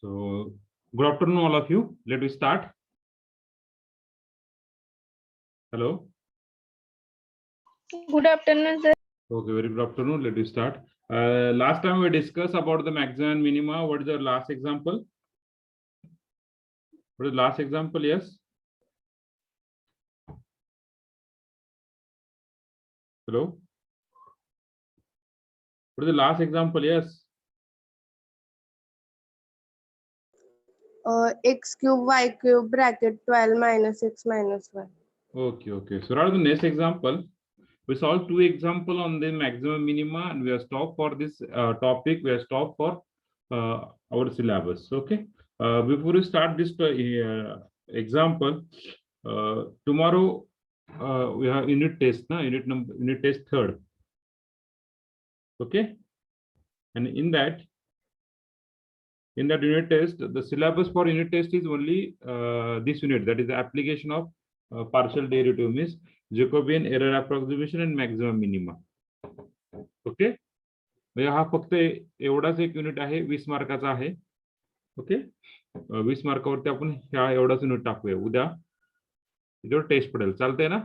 So, good afternoon, all of you. Let us start. Hello. Good afternoon, sir. Okay, very good afternoon. Let us start. Last time we discussed about the maximum and minima. What is the last example? What is the last example? Yes. Hello. What is the last example? Yes. X cube y cube bracket 12 minus x minus 1. Okay. So, rather the next example, we solved two example on the maximum minima, and we are stopped for this topic. We are stopped for our syllabus. Okay. Before we start this example, tomorrow we have unit test. Unit test third. Okay. And in that unit test, the syllabus for unit test is only this unit, that is the application of partial derivative, means Jacobian error approximation and maximum minima. Okay, म्हणजे हा फक्त एवढाच एक unit आहे, 20 मार्काचा आहे. Okay, 20 मार्कावरती आपण ह्या एवढाच युनिट टाकूया. उद्या त्याच्यावर टेस्ट पडेल. चालतंय ना?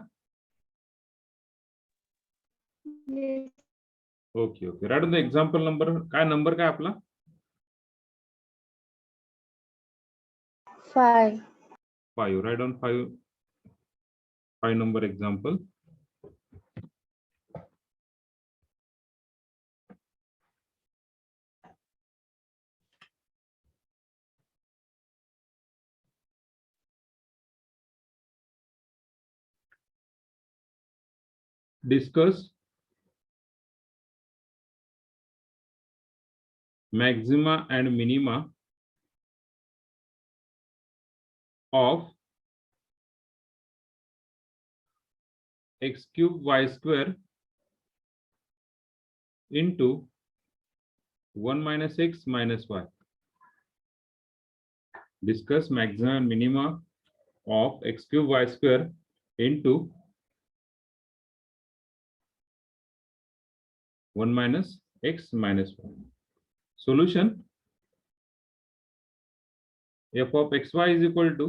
Okay. Write on the example number. काय नंबर काय आपला? 5. 5. Write on 5 number example. Discuss maxima and minima of x cube y square into 1 minus x minus y. Discuss maxima and minima of x cube y square into 1 minus x minus 1. Solution: f of xy is equal to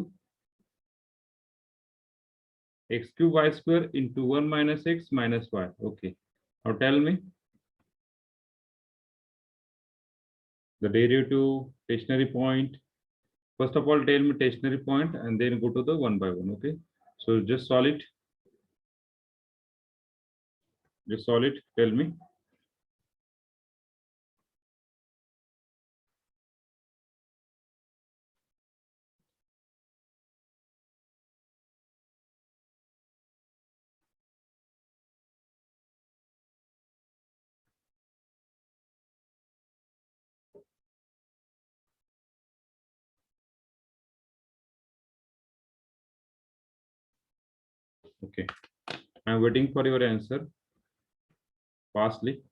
x cube y square into 1 minus x minus y. Okay. Now tell me the derivative, stationary point. First of all, tell me stationary point and then go to the one by one. Okay. So just solve it. Tell me. Okay. I'm waiting for your answer fastly.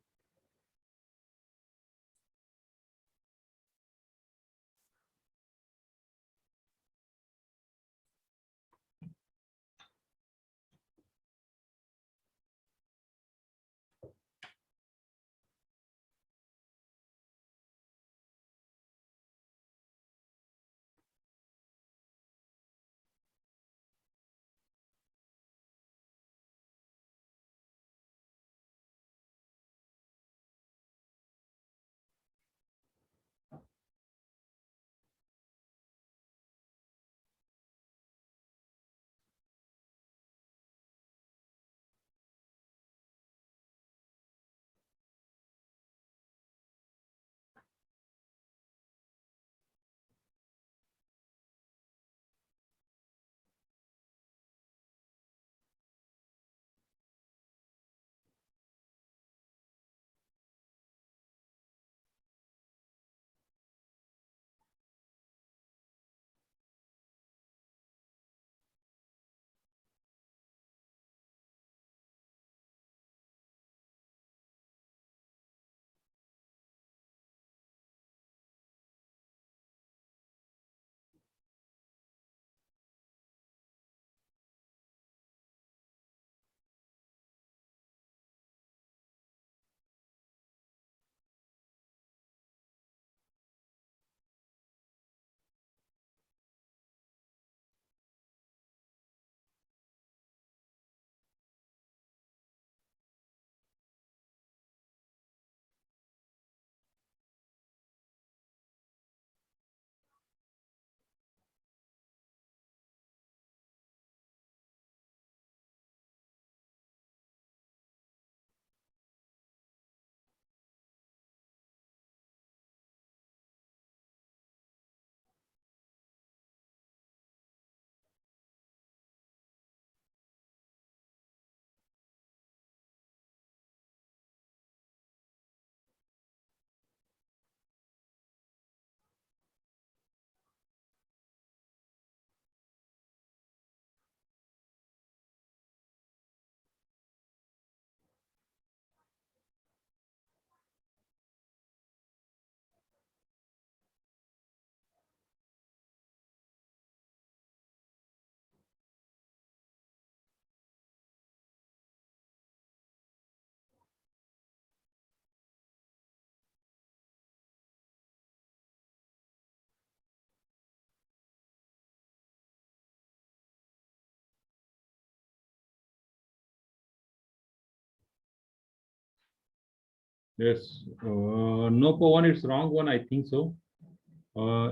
Yes. No, for one, it's wrong one. I think so.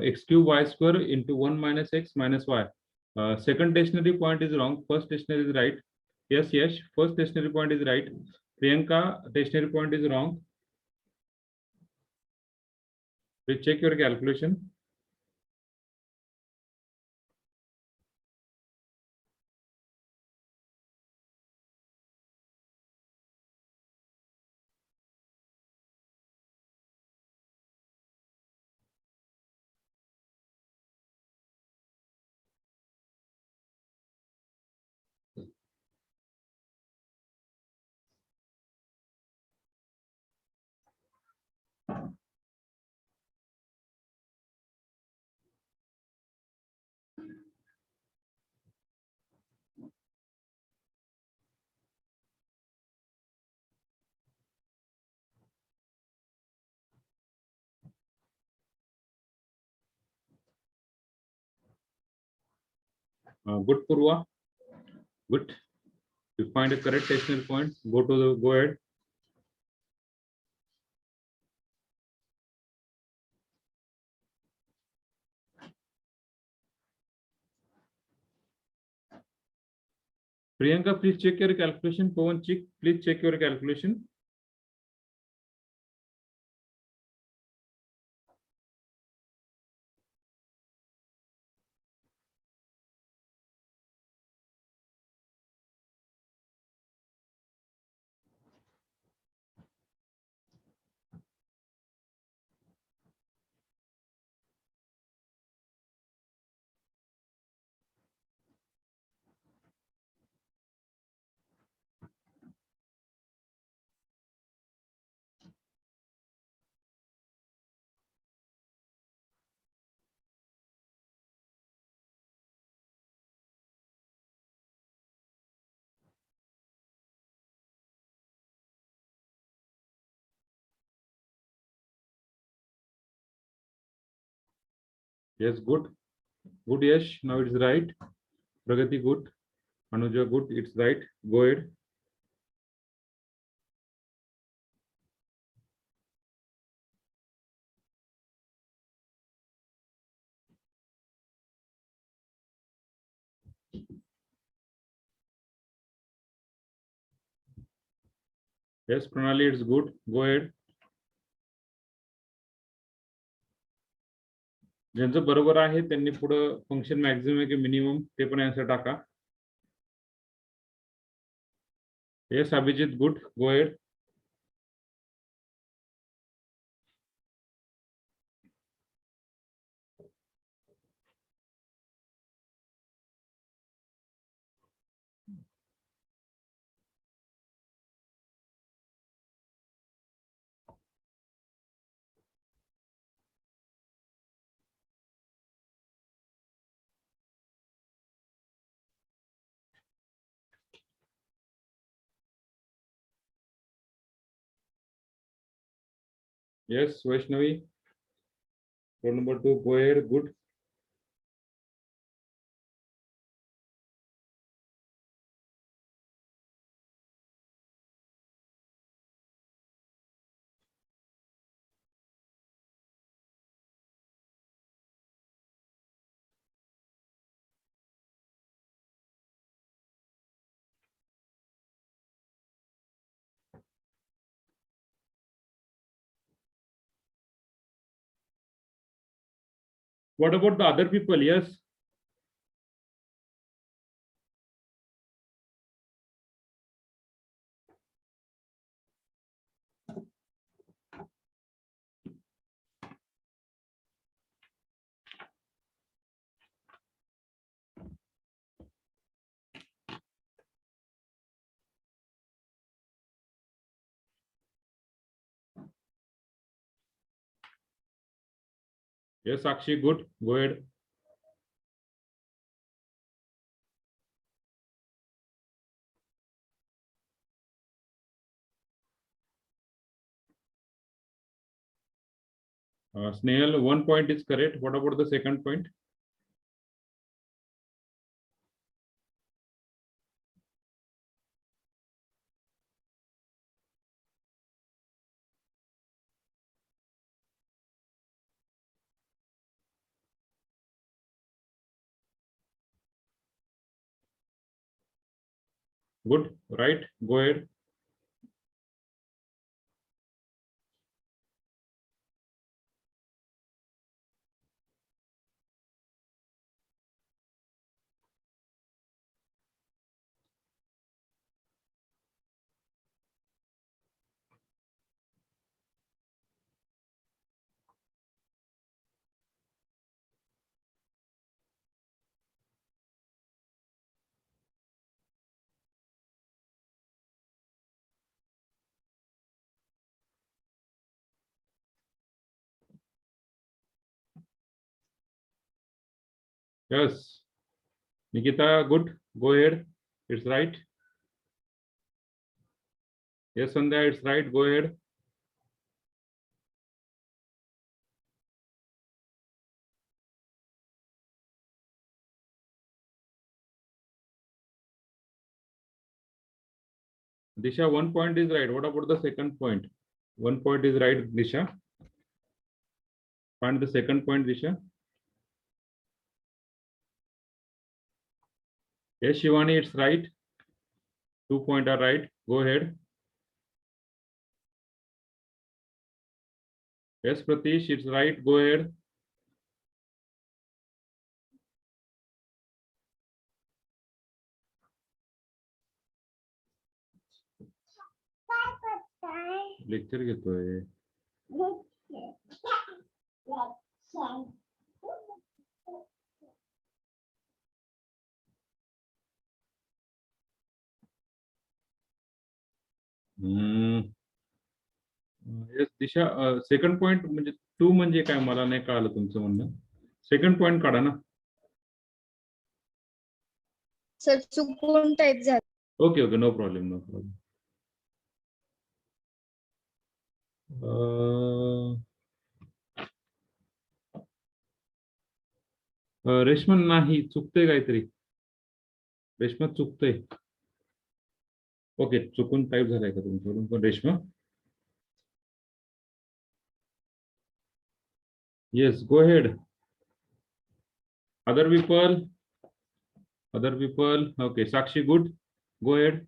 X cube y square into 1 minus x minus y. Second stationary point is wrong. First stationary is right. Yes, yes. First stationary point is right. Priyanka, stationary point is wrong. Please check your calculation. Good, Purva. Good. You find a correct stationary point. Go ahead. Priyanka, please check your calculation. Pawan, please check your calculation. Yes, good. Good, yes. Now it's right. Pragati, good. Anuja, good. It's right. Go ahead. Yes, Pranali, it's good. Go ahead. ज्यांचं बरोबर आहे त्यांनी पुढे function maximum आहे की minimum ते पण answer टाका. Yes Abhijit, good. Go ahead. Yes Vaishnavi, roll number 2, go ahead. Good. What about the other people? Yes. Yes, Sakshi, good. Go ahead. Snehal, 1 point is correct. What about the second point? Good. Right. Go ahead. Yes. Nikita, good. Go ahead. It's right. Yes, Sandhya, it's right. Go ahead. Disha, 1 point is right. What about the second point? 1 point is right, Disha. Find the second point, Disha. Yes, Shivani, it's right. 2 points are right. Go ahead. Yes, Pratish, it's right. Go ahead. Lecture घेतोय. Yes दिशा, second point म्हणजे to म्हणजे काय मला नाही कळालं तुमचं म्हणणं. Second point काढा ना. सर चुकून टाईप झालं. Okay okay, no problem no problem. Reshma नाही, चुकतंय काहीतरी. रेशमा चुकतंय. ओके, चुकून टाईप झालाय का तुमच्याकडून पण Reshma? Yes, go ahead. Other people, other people. Okay, Sakshi, good. Go ahead.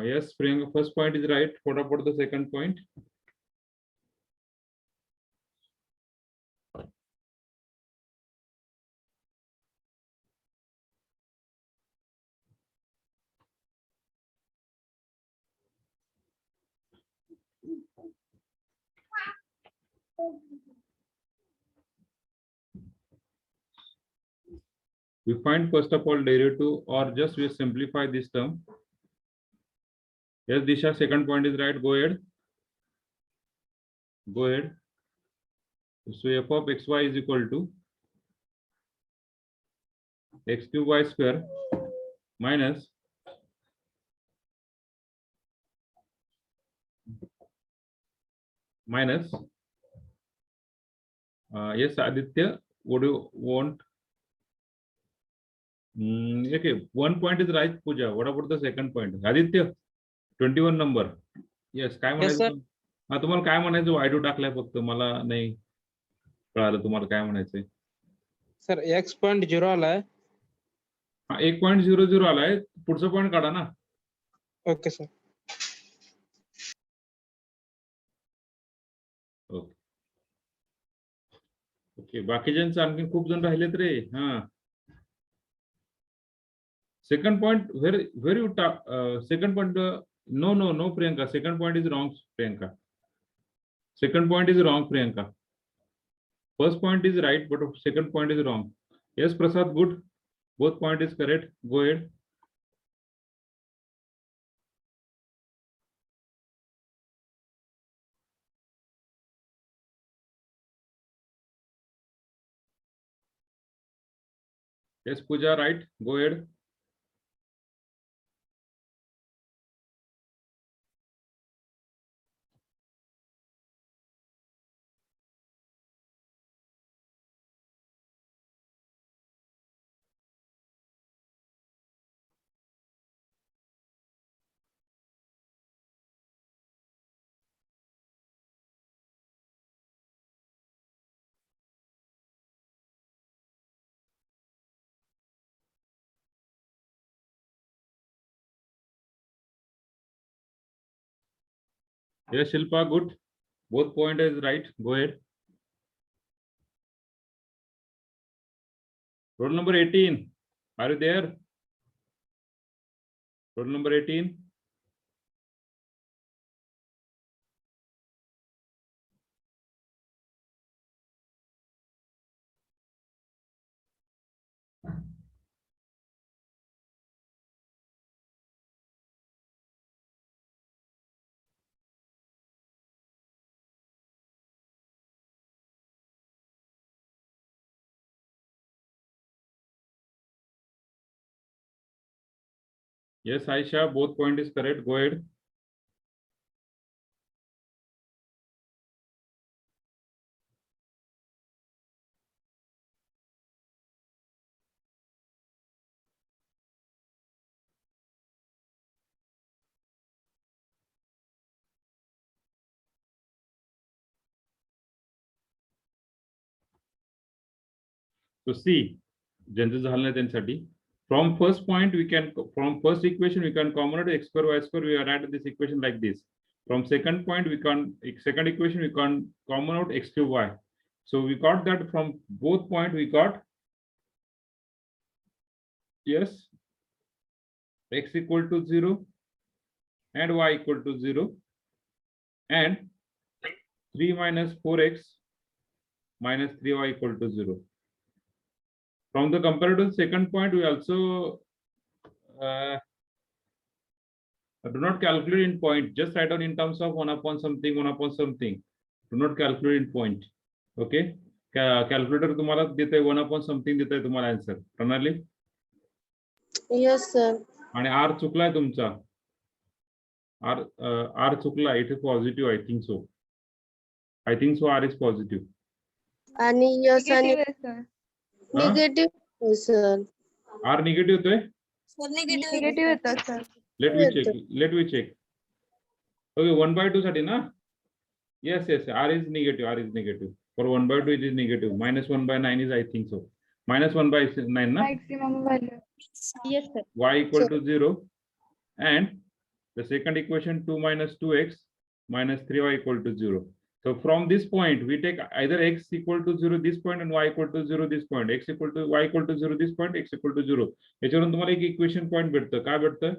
Yes, Priyanka, first point is right. What about the second point? We find first of all derivative, or just we simplify this term. Yes, Disha, second point is right. Go ahead. Go ahead. So f of xy is equal to x cube y square minus yes, Aditya, what do you want? Okay, 1 point is right, Pooja. What about the second point? Aditya, 21 number. Yes, काय म्हणायचं? हा, तुम्हाला काय म्हणायचं? y2 टाकलाय फक्त, मला नाही कळालं तुम्हाला काय म्हणायचंय. सर x.0 आलाय. हा, 1.00 आलाय. पुढचा पॉइंट काढा ना. Okay sir. ओके ओके, बाकीच्यांचं आणखी खूप जण राहिलेत रे. हा, second point, where you talk, second point, no Priyanka, second point is wrong, Priyanka. Second point is wrong, Priyanka. First point is right, but second point is wrong. Yes, Prasad, good. Both point is correct. Go ahead. Yes, Pooja, right. Go ahead. Yes, Shilpa, good. Both point is right. Go ahead. Roll number 18. Are you there? Roll number 18. Yes, Aisha, both point is correct. Go ahead. So see, ज्यांचं झालं नाही त्यांच्यासाठी from first point we can, from first equation we can common out x square y square. We are add this equation like this. From second point we can, second equation we can common out x cube y. So we got that from both point we got, yes, x equal to 0 and y equal to 0, and 3 minus 4x minus 3y equal to 0. From the comparative second point, we also do not calculate in point. Just write down in terms of 1 upon something, 1 upon something. Do not calculate in point. Okay? Calculator तुम्हाला देते 1 upon something देते तुम्हाला answer. प्रणाली? Yes, sir. आणि R चुकलाय तुमचा. R चुकला. It is positive. I think so. I think so. R is positive. आणि yes आणि Huh? negative, sir. R negative होतोय? निगेटिव्ह येतं sir. Let me check. Let me check. Okay, 1 by 2 साठी ना? Yes, yes. R is negative. R is negative. For 1 by 2 it is negative. Minus 1 by 9 is, I think so. Minus 1 by 9 na? Maximum value. Yes sir. Y equal to 0. And the second equation 2 minus 2x minus 3y equal to 0. So from this point, we take either x equal to 0 this point and y equal to 0 this point. X equal to y equal to 0 this point, x equal to 0. याच्यावरून तुम्हाला एक equation point भेटतं. काय भेटतं?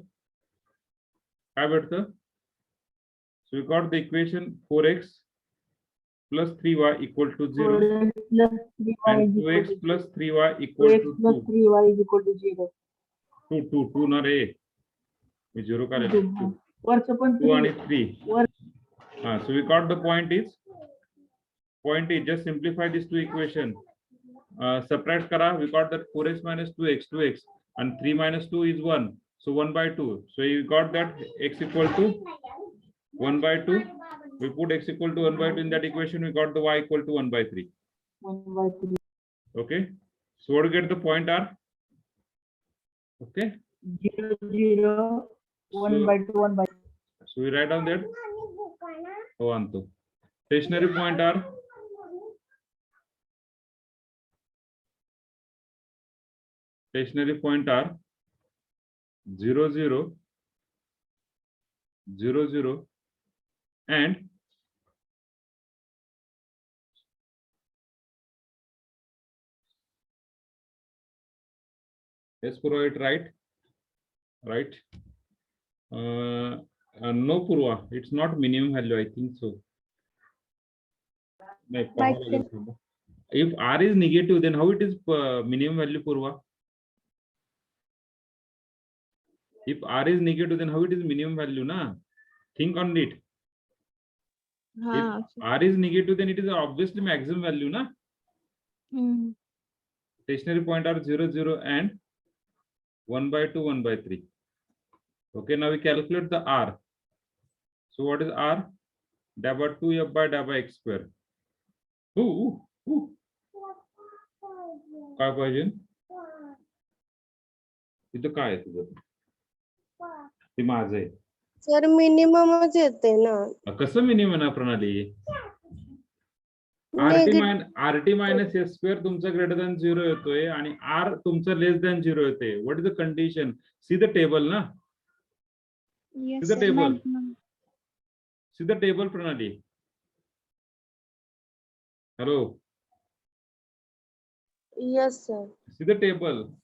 काय भेटतं? So we got the equation 4x plus 3y equal to 0 and 2x plus 3y equal to 2. 3y is equal to 0. 2 ना रे. मी 0 का लिहिलं? 2. वरचं पण 2 and 3. Were- So we got the point is just simplify these two equation. Subtract kara, we got that 4x minus 2x and 3 minus 2 is 1. So 1 by 2. So you got that x equal to 1 by 2. We put x equal to 1 by 2 in that equation. We got the y equal to 1 by 3. 1 by 3. Okay. So what to get the point are? Okay. 0, 0, 1 So- by 2, 1 by So we write down that. Oh, Anto. Stationary point are stationary point are 0, 0, 0, 0, and yes, Purva, it right? Right? No, Purva, it's not minimum value, I think so. No, Maximum. if R is negative, then how it is minimum value, Purva? If R is negative, then how it is minimum value, na? Think on it. हा. If R is negative, then it is obviously maximum value, na? Hmm. Stationary point are 0, 0, and 1 by 2, 1 by 3. Okay, now we calculate the R. So what is R? Da by 2 f by da by x square. काय पाहिजे? इथं काय आहे तुझं? ते माझं आहे. Sir मिनिममच येते ना. कसं मिनिमम आहे प्रणाली? RT minus s square तुमचा greater than 0 येतोय आणि R तुमचा less than 0 येते. What is the condition? See the table ना? Yes, See the sir. table. Maximum. See the table, Pranali. Hello. Yes, sir. See the table.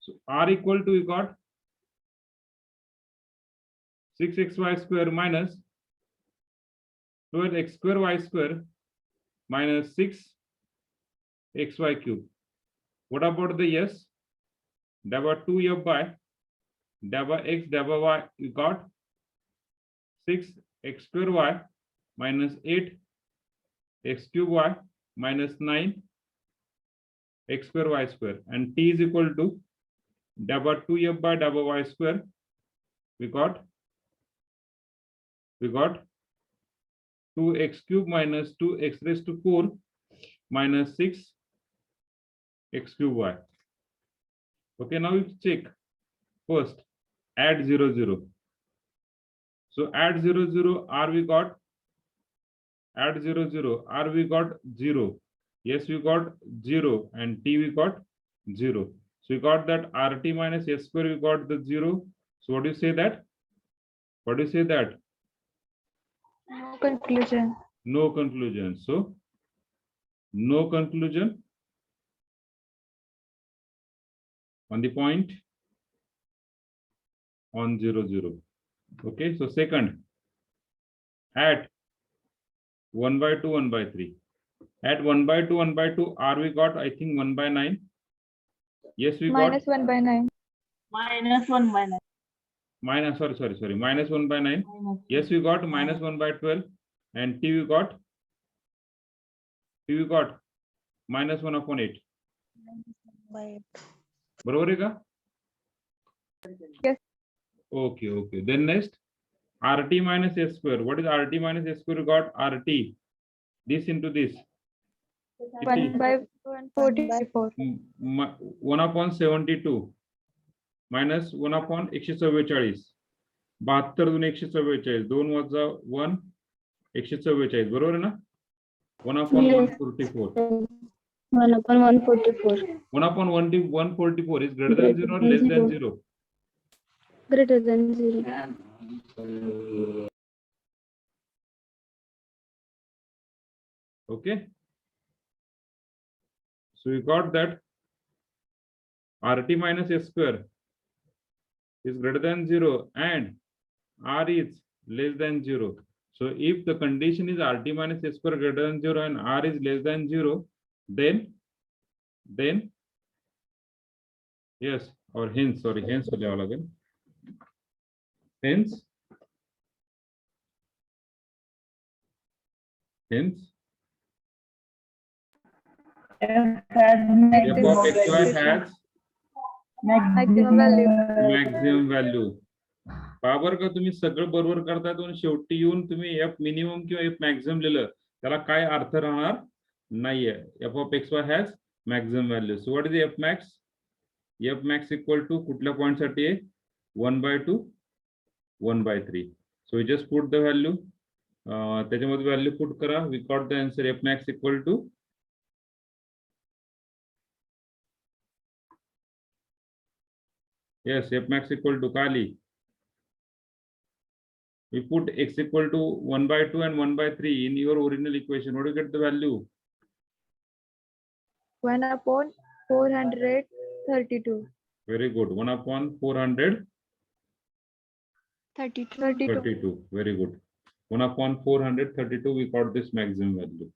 So R equal to, we got 6xy square minus 12x square y square minus 6xy cube. What about the yes? Dabba 2f by dabba x dabba y, we got 6x square y minus 8x cube y minus 9x square y square, and t is equal to dabba 2f by dabba y square. We got 2x cube minus 2x raised to 4 minus 6x cube y. Okay, now we check. First, add 0, 0. So add 0, 0, R we got, add 0, 0, R we got 0. Yes, we got 0, and T we got 0. So we got that RT minus S square, we got the 0. So what do you say that? What do you say that? No conclusion. No conclusion. So no conclusion on the point on 0, 0. Okay, so second, at 1 by 2, 1 by 3. At 1 by 2, 1 by 2, R we got, I think, 1 by 9. Yes, we Minus got 1 by 9. Minus 1 by 9. minus, sorry, minus 1 by 9. Minus Yes, we got minus 1 by 12. And T we got minus 1 upon 8. बरोबर आहे का? Yes. Okay, okay. Then next, RT minus S square. What is RT minus S square? We got RT. This into this. 1 by 144. 1 upon 72 minus 1 upon 144. 72 Doon 144. 2 वजा 1 144. बरोबर आहे ना? 1 upon Yes. 144. 1 upon 144. 1 upon 144 is greater than 0 or less than 0? Greater than 0. Okay. So we got that RT minus S square is greater than 0 and R is less than 0. So if the condition is RT minus S square greater than 0 and R is less than 0, then yes, or hence, sorry, hence again. Hence F has f of xy has Maximum value. Maximum value. बरोबर का? तुम्ही सगळं बरोबर करताय आणि शेवटी येऊन तुम्ही एफ मिनिमम किंवा एफ मॅक्झिमम लिहिलं, त्याला काय अर्थ राहणार नाहीये. F of x y has maximum value. So what is f max? F max equal to कुठल्या पॉइंट साठी आहे? 1/2 1/3. So we just put the value. त्याच्यामध्ये व्हॅल्यू पुट करा. We got the answer f max equal to yes, f max equal to Kali. We put x equal to 1/2 and 1/3 in your original equation. What do you get the value? 1 upon 432. Very good. 1 upon 32. 32. Very good. 1 upon 432, we got this maximum value.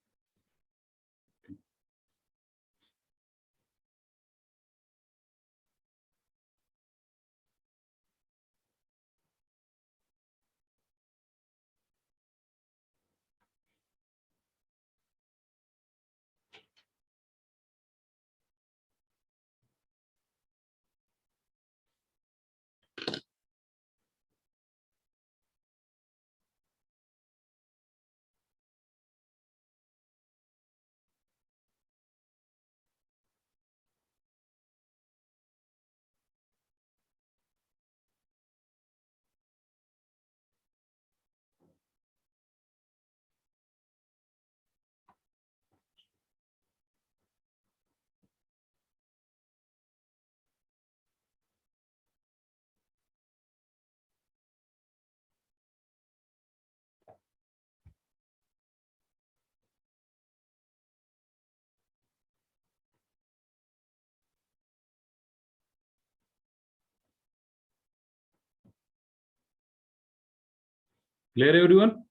Clear, everyone?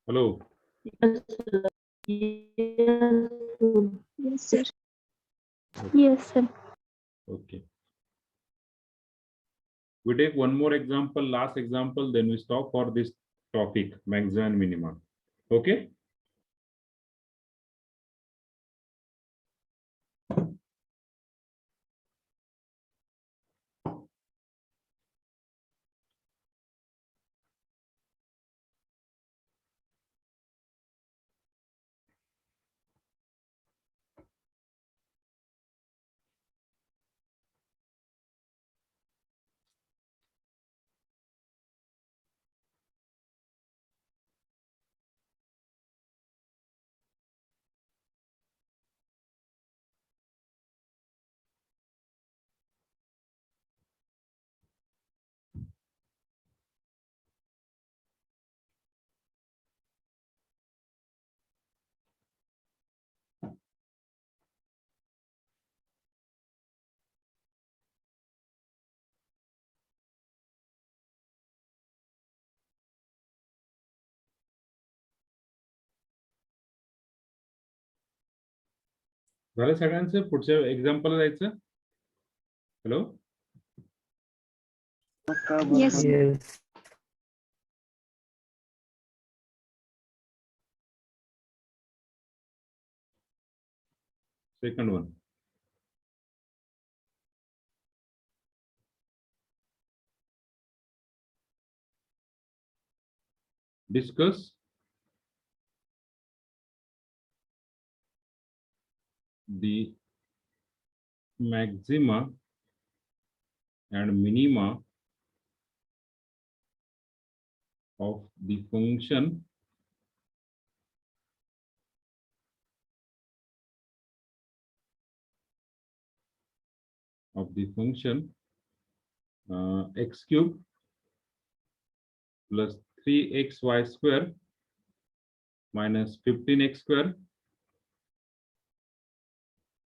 Hello. Yes, sir. Yes, sir. Yes, sir. Okay. We take one more example, last example, then we stop for this topic, maximum and minima. Okay. झालं सगळ्यांचं पुढच्या example जायचं. Hello. Yes. Yes. Second one. Discuss the maxima and minima of the function x cube plus 3xy square minus 15x square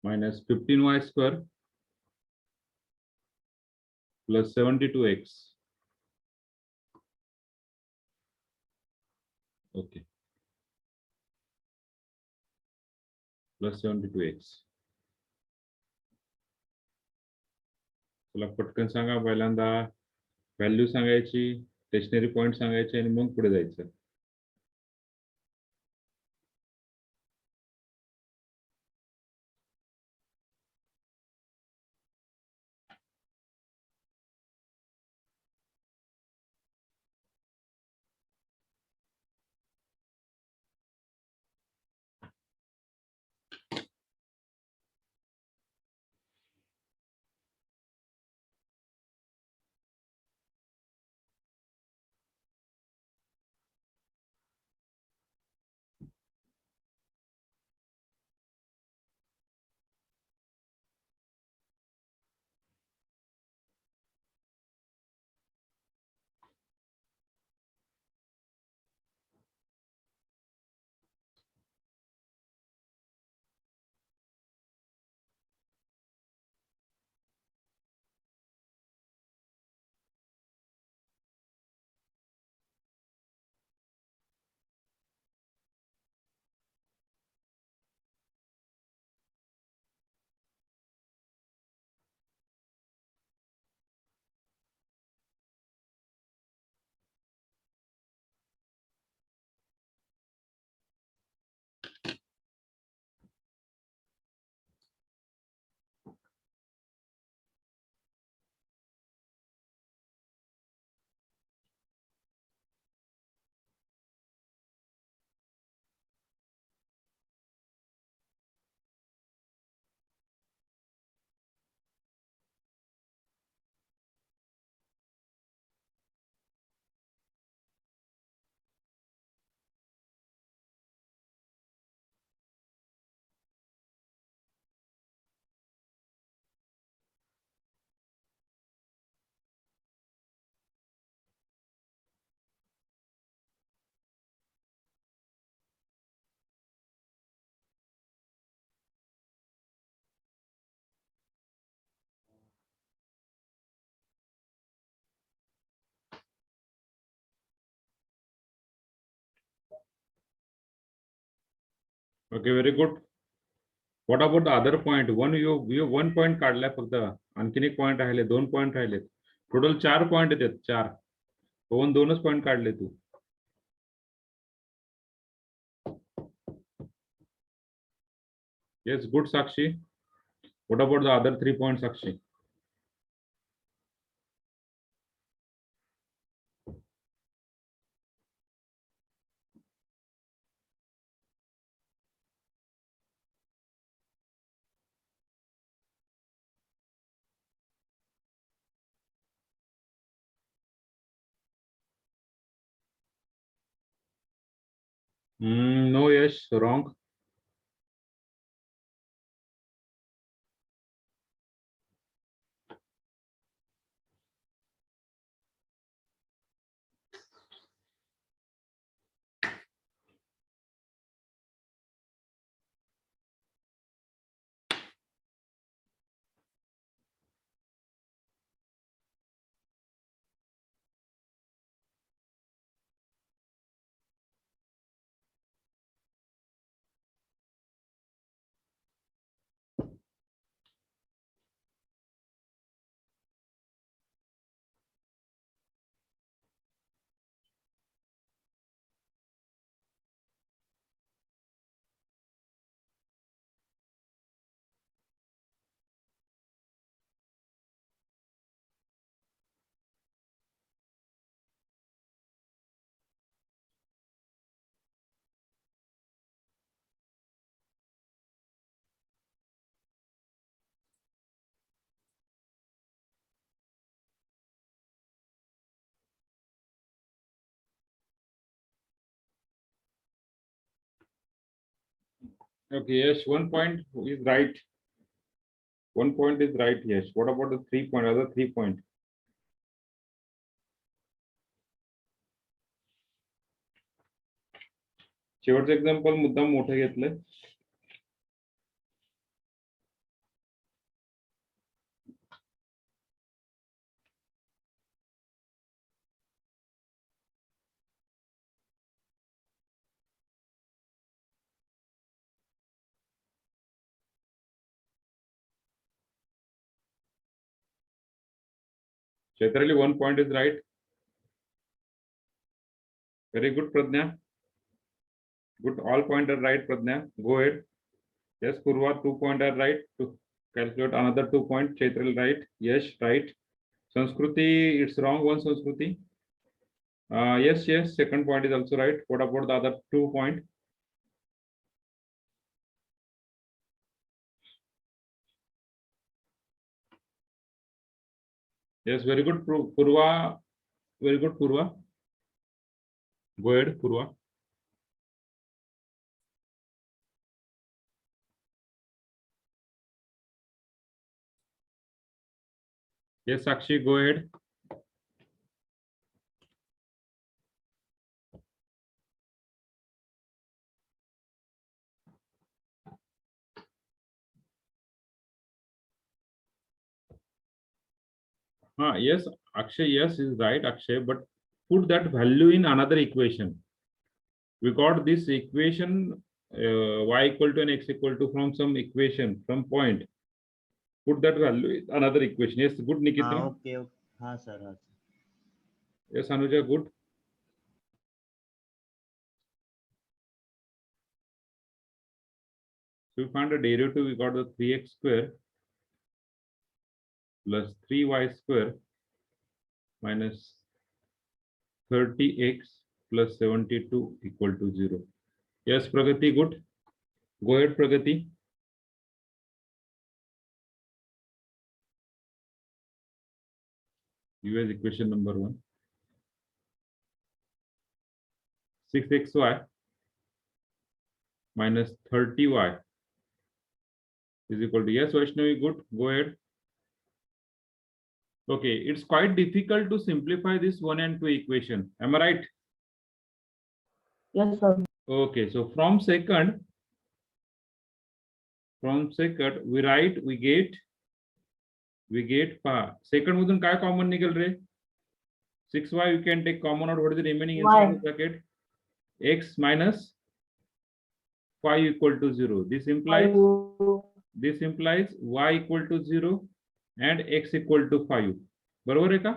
minus 15y square plus 72x. Okay. Plus 72x. चला पटकन सांगा. पहिल्यांदा value सांगायची, stationary point सांगायचे आणि मग पुढे जायचं. Okay, very good. What about the other point? You have 1 point काढलाय फक्त. आणखीन एक पॉइंट राहिले, 2 पॉइंट राहिलेत. टोटल 4 पॉइंट येतात, 4. पवन 2च पॉइंट काढले तू. Yes, good, Sakshi. What about the other 3 points, Sakshi? No, yes, wrong. Okay, yes, 1 point is right. 1 point is right, yes. What about the 3 point, other 3 point? शेवटचं example मुद्दाम मोठं घेतलंय. Chaitrali, 1 point is right. Very good, Pradnya. Good, all point are right, Pradnya. Go ahead. Yes, Purva, 2 point are right. To calculate another 2 point. Chaitral, right. Yes, right. Sanskruti, it's wrong one, Sanskruti. Yes, yes, second point is also right. What about the other 2 point? Yes, very good, Purva. Very good, Purva. Go ahead, Purva. Yes, Sakshi, go ahead. Yes, Akshay, yes, is right, Akshay, but put that value in another equation. We got this equation y equal to and x equal to from some equation, from point. Put that value in another equation. Yes, good, Nikita. Okay, okay. हाँ sir, हाँ sir. Yes, Anuja, good. So we find a derivative, we got the 3x square plus 3y square minus 30x plus 72 equal to 0. Yes, Pragati, good. Go ahead, Pragati. US equation number 1. 6xy minus 30y is equal to, yes, Vaishnavi, good. Go ahead. Okay, it's quite difficult to simplify this 1 and 2 equation. Am I right? Yes, sir. Okay, so from second we write, we get second मधून काय common निकल रे? 6y you can take common out. What is the remaining inside the bracket? X minus 5 equal to 0. This implies y equal to 0 and x equal to 5. बरोबर आहे का?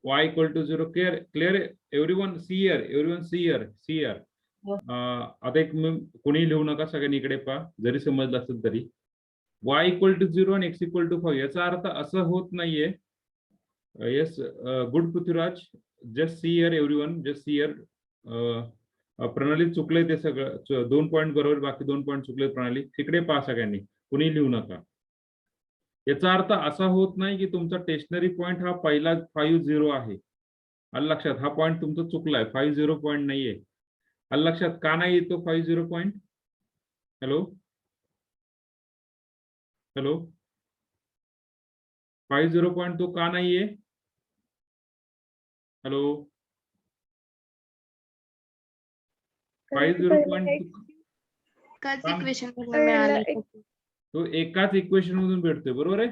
y equal to 0. Clear? Everyone see here. आता एक कोणी लिहू नका, सगळ्यांनी इकडे पहा, जरी समजलं असेल तरी. y equal to 0 and x equal to 5 याचा अर्थ असं होत नाहीये. Yes, good Prithviraj. Just see here everyone. Just see here. प्रणाली चुकले ते सगळं 2 पॉइंट बरोबर, बाकी 2 पॉइंट चुकले प्रणाली. तिकडे पहा सगळ्यांनी, कुणी लिहू नका. याचा अर्थ असा होत नाही की तुमचा स्टेशनरी पॉइंट हा पहिला 50 आहे. आलं लक्षात? हा पॉइंट तुमचा चुकलाय, 50 पॉइंट नाहीये. आलं लक्षात? का नाही येतो 50 पॉइंट? हॅलो 50 पॉइंट तो का नाहीये? हॅलो 50 पॉइंट इक्वेशन मिळाली. तो एकाच इक्वेशन मधून भेटतोय, बरोबर आहे?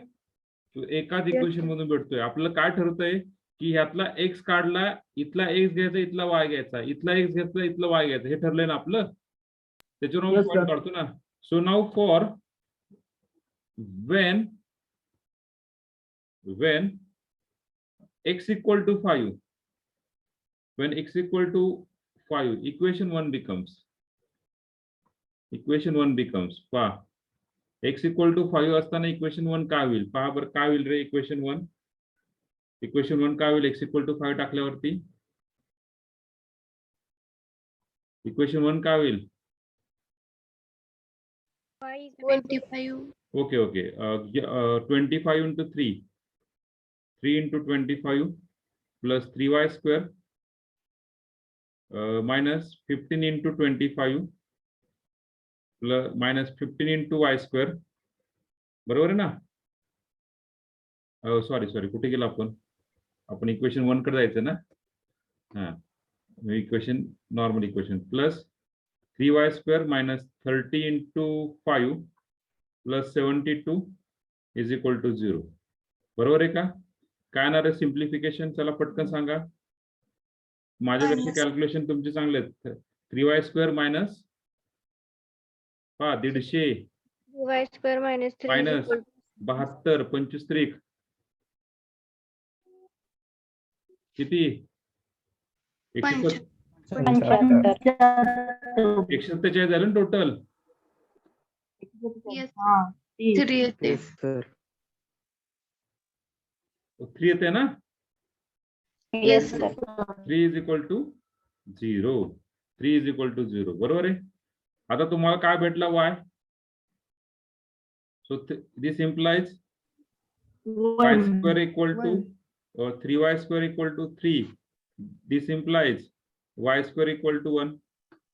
तो एकाच इक्वेशन मधून भेटतोय. आपल्याला काय ठरतंय की ह्यातला एक्स काढला, इथला एक्स घ्यायचा, इथला वाय घ्यायचा, इथला एक्स घ्यायचा, इथला वाय घ्यायचा. हे ठरलंय ना आपलं? त्याच्यावर पॉइंट काढतो ना. So now for when x equal to 5, when x equal to 5, equation 1 becomes पहा, x equal to 5 असताना इक्वेशन 1 काय होईल? पहा बरं काय होईल रे इक्वेशन 1 काय होईल x equal to 5 टाकल्यावरती? इक्वेशन 1 काय होईल? 25. Okay. 25 into 3 into 25 plus 3y square minus 15 into 25 plus minus 15 into y square. बरोबर आहे ना? सॉरी कुठे गेला आपण इक्वेशन 1 कडे जायचं ना. हा, equation normal equation plus 3y square minus 30 into 5 plus 72 is equal to 0. बरोबर आहे का? काय येणार आहे सिम्प्लिफिकेशन? चला पटकन सांगा. माझ्यापेक्षा कॅल्क्युलेशन तुमचे चांगले आहेत. 3y square minus 150 y square minus 3 minus is equal 72 25 किती? 147 झालं टोटल. Yes. हा, 3 येते. 3 येते ना? Yes, sir. 3 is equal to 0. 3 is equal to 0. बरोबर आहे? आता तुम्हाला काय भेटला y? So this implies y square equal to 3y square equal to 3. This implies y square equal to 1.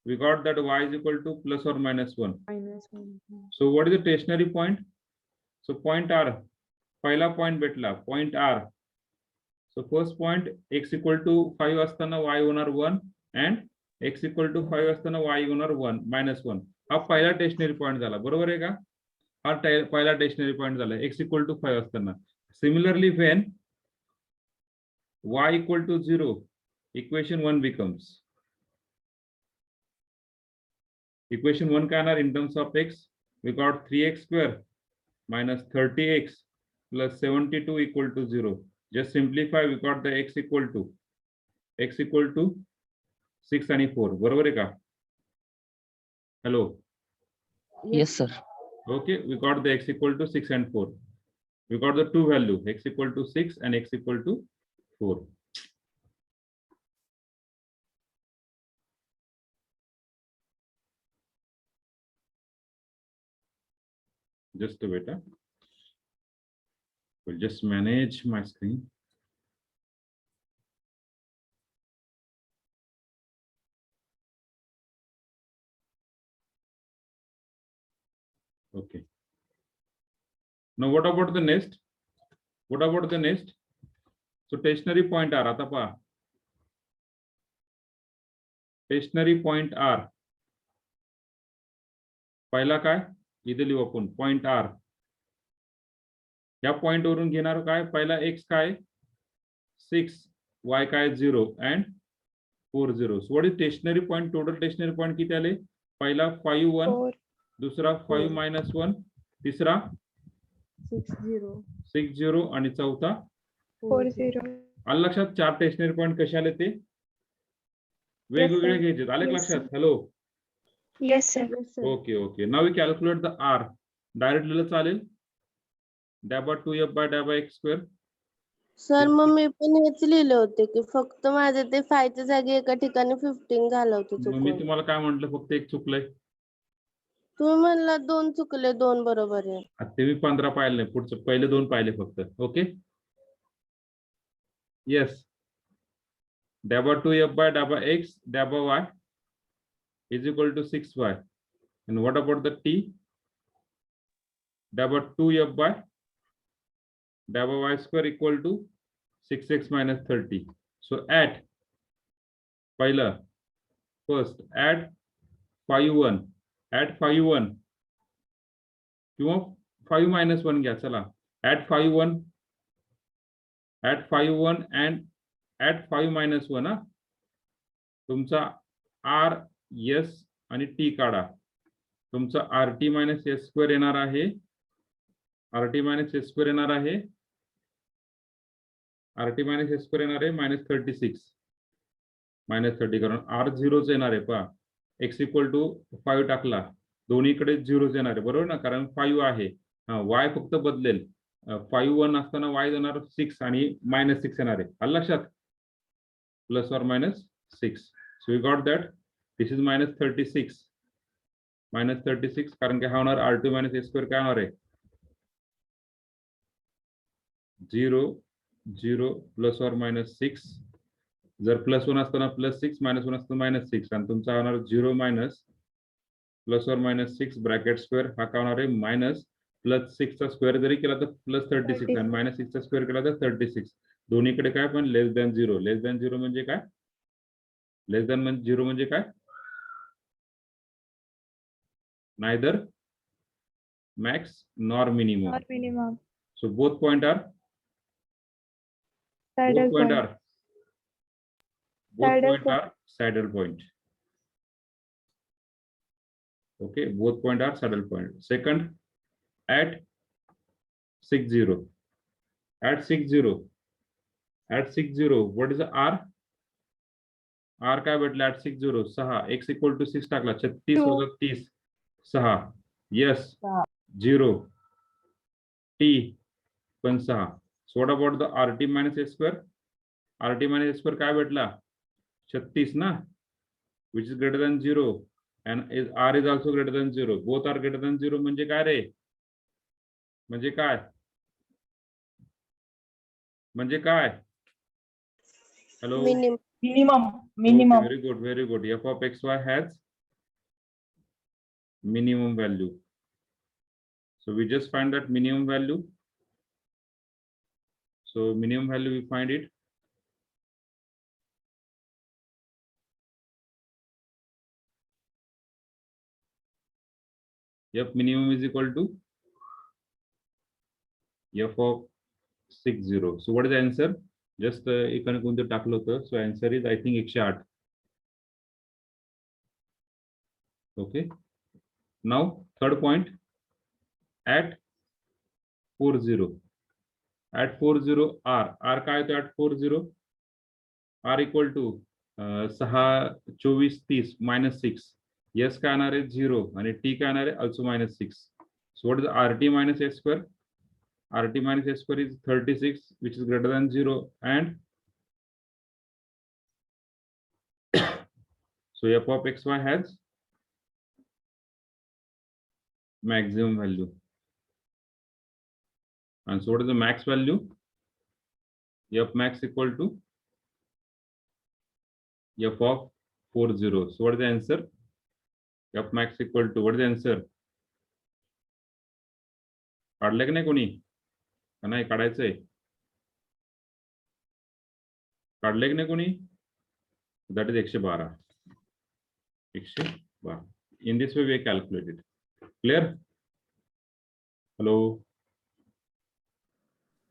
We got that y is equal to plus or minus 1. So what is the stationary point? So point R. पहिला point भेटला, point R. So first point x equal to 5 असताना y होणार 1 and x equal to 5 असताना y होणार 1 minus 1. हा पहिला stationary point झाला. बरोबर आहे का? हा पहिला स्टेशनरी पॉइंट झाला x equal to 5 असताना. Similarly when y equal to 0, equation 1 becomes. Equation 1 काय येणार? In terms of x, we got 3x square minus 30x plus 72 equal to 0. Just simplify, we got the x equal to 6 and 4. बरोबर आहे का? Hello. Yes, sir. Okay, we got the x equal to 6 and 4. We got the two value, x equal to 6 and x equal to 4. Just a bit. We'll just manage my screen. Okay. Now what about the next? So stationary point R. आता पहा. Stationary point R. पहिला काय? इथे लिहू आपण point R. या point वरून घेणार काय? पहिला x काय? 6, y काय 0 and 4 zeros. What is stationary point? Total stationary point किती आले? पहिला 5 1, 4 दुसरा 5 minus 1, तिसरा 6 0 6 0 आणि चौथा 4 0. आलं लक्षात? 4 स्टेशनरी पॉईंट कसे आले ते वेगवेगळे घ्यायचे. आले Yes, लक्षात? sir. Hello. Yes, sir. Yes, sir. Okay okay. Now we calculate the R. Direct लिहिलं चालेल? डॅबा 2f बाय डॅबा x स्क्वेअर. सर मग मी पण हेच लिहिले होते की फक्त माझे ते 5 च्या जागी एका ठिकाणी 15 झालं होतं मग मी चुकून. तुम्हाला काय म्हंटल? फक्त एक चुकलंय. तुम्ही म्हणला 2 चुकले, 2 बरोबर आहे. आता ते मी 15 पाहिले नाही, पुढचं पहिले 2 पाहिले फक्त. ओके. येस. डॅबा 2f बाय डॅबा x डॅबा y is equal to 6y. And what about the t? Dabba 2f by dabba y square equal to 6x minus 30. So add first add 5 1, add 5 1 किंवा 5 minus 1 घ्या. चला add 5 1, add 5 1 and add 5 minus 1. हा तुमचा r s आणि t काढा. तुमचा RT minus S square येणार आहे. RT मायनस एस स्क्वेअर येणार आहे. RT मायनस एस स्क्वेअर येणार आहे -36 -30 कारण R 0 येणार आहे. पहा x इक्वल टू 5 टाकला, दोन्हीकडे 0 येणार आहे बरोबर ना, कारण 5 आहे. y फक्त बदलेल. 5 1 असताना y येणार 6 आणि -6 येणार आहे. आलं लक्षात? Plus or minus 6. So we got that. This is -36 -36 कारण की हा होणार R2 मायनस एस स्क्वेअर काय होणार आहे 0 0 प्लस ऑर मायनस 6. जर प्लस 1 असताना +6 -1 असताना -6 आणि तुमचा होणार 0 minus plus or minus 6 bracket square हा काय होणार आहे मायनस +6 चा स्क्वेअर जरी केला तर +36 आणि -6 चा स्क्वेअर केला तर 36. दोन्हीकडे काय पण लेस दॅन 0. लेस दॅन 0 म्हणजे काय? लेस दॅन 0 म्हणजे काय? neither max nor minimum. Or minimum. So both point are Saddle point. both Saddle point are saddle point. Okay, both point are saddle point. Second, at 6 0. At 6 0. At 6 0. What is the R? R काय भेटला at 6 0? 6. X equal to 6 टाकला. 36 Two. होता 30. 6. Yes. सहा. 0. T पण 6. So what about the RT minus S square? RT minus S square काय भेटला 36 ना, which is greater than 0 and R is also greater than 0. Both are greater than 0 म्हणजे काय रे? म्हणजे काय? म्हणजे काय? Hello. Minimum. Okay, very good. F of xy has minimum value. So we just find that minimum value. So minimum value we find it. F minimum is equal to F of 6 0. So what is the answer? Just इकडे कोणतं टाकलं होतं. So answer is I think 108. Okay. Now third point. At 4 0. At 4 0 R. R काय होतं at 4 0? R equal to 6 24 30 -6. S काय येणार आहे 0 आणि T काय येणार आहे also -6. So what is the RT minus S square? RT minus S square is 36, which is greater than 0 and so f of xy has maximum value. And so what is the max value? F max equal to F of 4 0. So what is the answer? F max equal to what is the answer? काढलं की नाही कोणी? नाही काढायचंय. काढले की नाही कोणी? That is 112. 112. In this way we calculate it. Clear? Hello.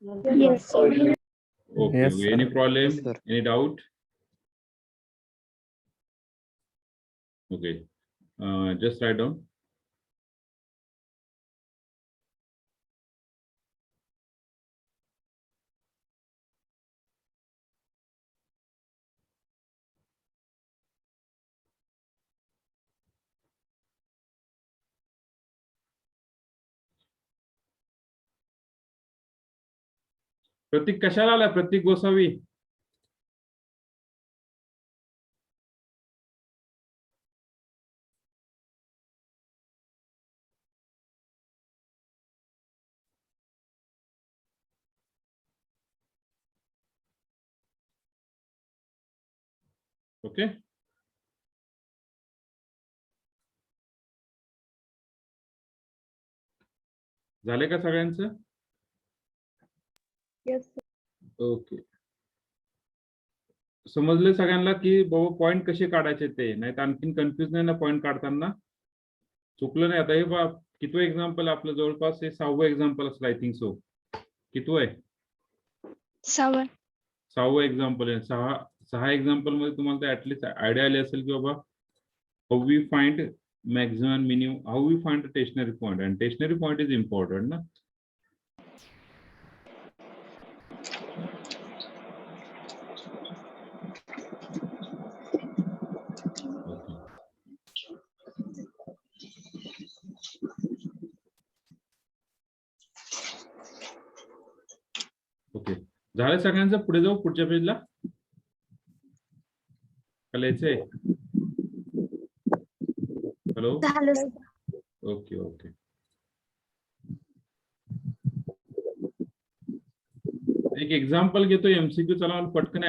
Yes, sir. Okay. Yes, sir. Any problem? Yes, sir. Any doubt? Okay, just write down. प्रतीक कशाला आला? प्रतीक गोसावी. ओके, झाले का सगळ्यांचं? Yes, sir. ओके, समजले सगळ्यांना की बाबा पॉइंट कसे काढायचे ते, नाही तर आणखीन कन्फ्युज नाही ना पॉइंट काढताना? चुकलं नाही. आता हे बा कितवं एक्झाम्पल आपलं? जवळपास हे 6वं एक्झाम्पल असलं, आय थिंक सो. कितवं आहे? 7. 6वं एक्झाम्पल आहे. 6 एक्झाम्पल मध्ये तुम्हाला ऍटलीस्ट आयडिया आली असेल की बाबा how we find maximum minimum, how we find stationary point, and stationary point is important ना. ओके, झालं सगळ्यांचं? पुढे जाऊ पुढच्या पेजला. कलायचंय? हॅलो. झालं sir. ओके ओके, एक एक्झाम्पल घेतो एमसीक्यू. चला मला पटकन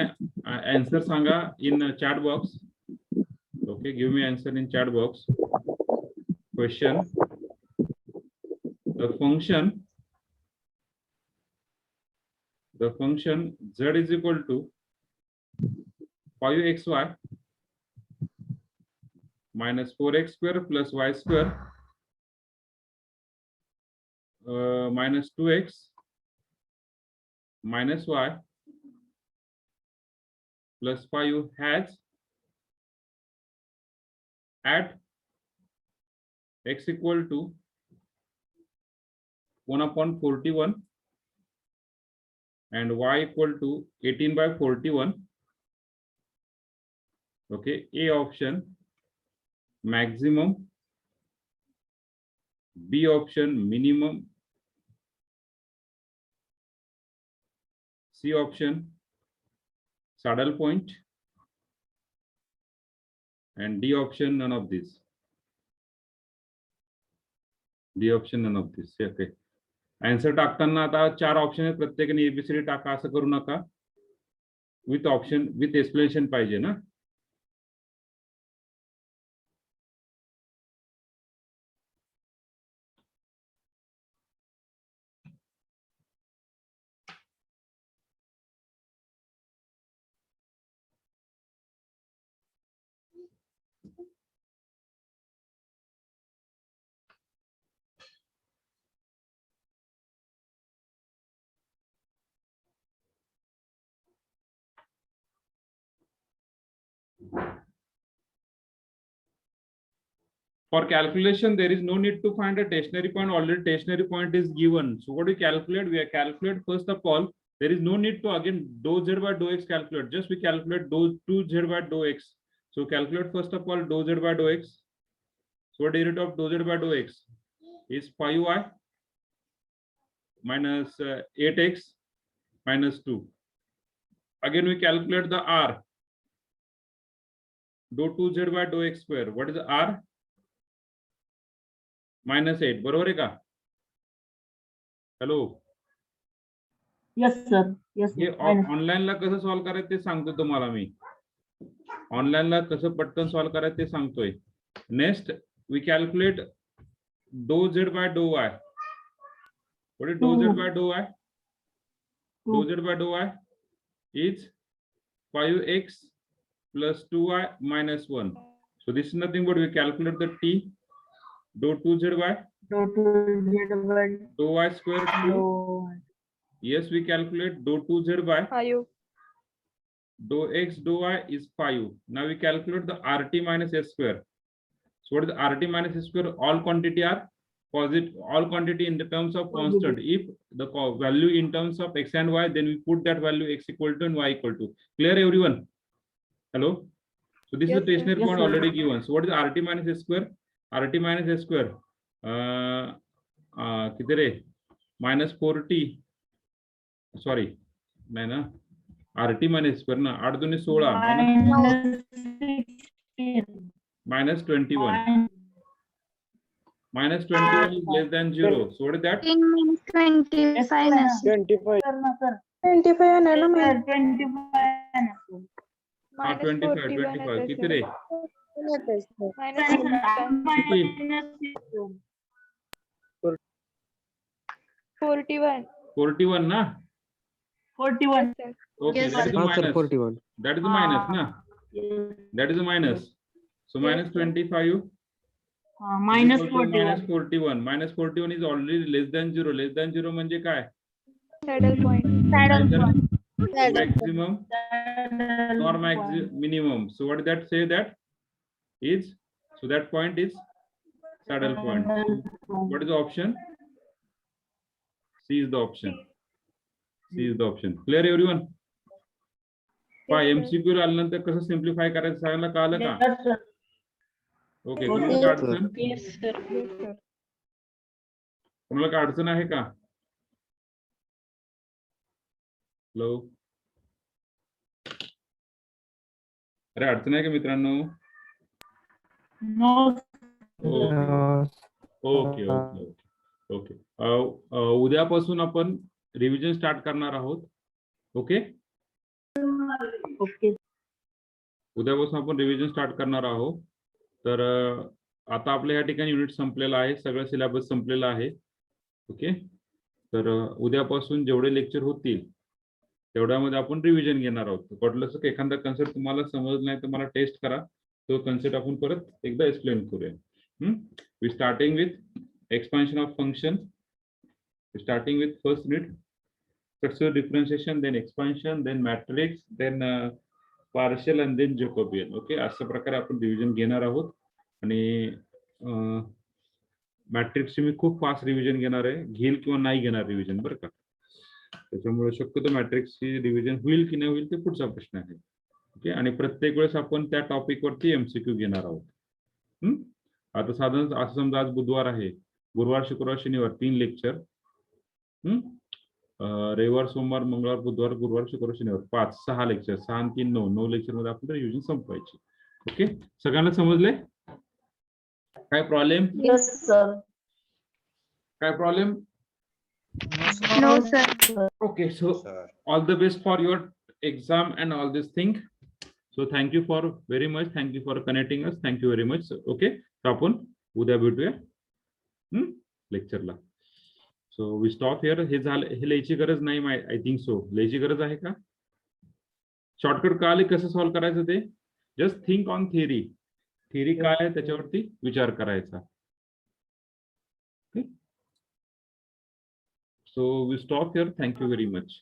आन्सर सांगा in chat box. Okay, give me answer in chat box. Question, the function z is equal to 5xy minus 4x square plus y square minus 2x minus y plus 5 has at x equal to 1/41 and y equal to 18/41. Okay, A option maximum, B option minimum, C option saddle point, and D option none of this. D option none of this. Okay, answer टाकताना आता 4 option आहेत, प्रत्येकाने ABCD टाका, असं करू नका. With option, with explanation पाहिजे ना. For calculation, there is no need to find a stationary point. Already stationary point is given. So what we calculate? We calculate first of all. There is no need to again dou z by dou x calculate. Just we calculate dou 2z by dou x. So calculate first of all dou z by dou x. So what derivative of dou z by dou x is 5y minus 8x minus 2. Again we calculate the r. Dou 2z by dou x square. What is the r? -8. बरोबर आहे का? Hello. Yes, sir. Yes, हे sir. ऑनलाईनला कसं solve करायचं ते सांगतो तुम्हाला मी. ऑनलाईनला कसं पटकन सॉल्व्ह करायचं ते सांगतोय. Next we calculate dou z by dou y. What is dou z by dou y? Dou z by dou y is 5x plus 2y minus 1. So this is nothing but we calculate the t. Dou 2z by Dou 2z by dou y square 2. dou. Yes, we calculate dou 2z by 5. dou x dou y is 5. Now we calculate the rt minus s square. So what is RT minus S square? All quantity are positive, all quantity in the terms of constant. If the value in terms of x and y, then we put that value x equal to and y equal to. Clear everyone? Hello? So this is the stationary Yes, point sir. already given. So what is RT minus S square? RT minus S square. किती रे? Minus 4t. Sorry. नाही ना. RT minus square ना. 8 दुनी 16. Minus 21. Minus 21 is less than 0. So what is that? 25 ना. 25. 25 आहे ना ma'am? 25. किती रे? येते sir. किती? 41 ना? 41. Okay, Yes, that is a हाँ sir minus. 41. That is a minus na? That is a minus. So minus 25. Minus is equal to 41. Minus 41. Minus 41 is already less than 0. Less than 0 म्हणजे काय? Saddle point. Maximum or minimum. So what did that say? That is, so that point is saddle point. What is the option? C is the option. C is the option. Clear everyone? पहा MCQ आल्यानंतर कसं simplify करायचं सांगायला कळलं का? Yes, sir. Okay. Okay. कोणाला काय अडचण? Yes, sir. कोणाला काय अडचण आहे का? हॅलो. अरे अडचण आहे का मित्रांनो? No. Okay okay okay okay. उद्यापासून आपण रिव्हिजन स्टार्ट करणार आहोत. ओके. Okay. उद्यापासून आपण रिव्हिजन स्टार्ट करणार आहोत. तर आता आपल्या या ठिकाणी युनिट संपलेला आहे. सगळं सिलेबस संपलेला आहे. ओके. तर उद्यापासून जेवढे लेक्चर होतील तेवढ्यामध्ये आपण रिव्हिजन घेणार आहोत. वाटलंच की एखादा कन्सेप्ट तुम्हाला समजला नाही तर मला टेस्ट करा. तो कन्सेप्ट आपण परत एकदा एक्सप्लेन करूया. We starting with expansion of function. Starting with first unit structural differentiation, then expansion, then matrix, then partial and then Jacobian. Okay. अशा प्रकारे आपण रिव्हिजन घेणार आहोत. आणि मॅट्रिक्सची मी खूप फास्ट रिव्हिजन घेणार आहे. घेईल किंवा नाही घेणार रिव्हिजन बरं का. त्याच्यामुळे शक्यतो मॅट्रिक्सची रिव्हिजन होईल की नाही होईल ते पुढचा प्रश्न आहे. ओके. आणि प्रत्येक वेळेस आपण त्या टॉपिक वरती एमसीक्यू घेणार आहोत. आता साधारण असं समजा आज बुधवार आहे. गुरुवार शुक्रवार शनिवार 3 लेक्चर. रविवार सोमवार मंगळवार बुधवार गुरुवार शुक्रवार शनिवार 5-6 लेक्चर. 6 आणि 3 9 लेक्चर मध्ये आपण रिव्हिजन संपवायची. ओके. सगळ्यांना समजले? काय प्रॉब्लेम? Yes, sir. काय problem? No, sir. Okay, so all the best for your exam and all this thing. So thank you for very much. Thank you for connecting us. Thank you very much. Okay, so आपण उद्या भेटूया लेक्चरला. So we stop here. हे झालं. हे लिहायची गरज नाही. I think so लिहायची गरज आहे का? शॉर्टकट कळाले कसं सॉल्व्ह करायचं ते? Just think on theory. Theory काय आहे त्याच्यावरती विचार करायचा. So we stop here. Thank you very much.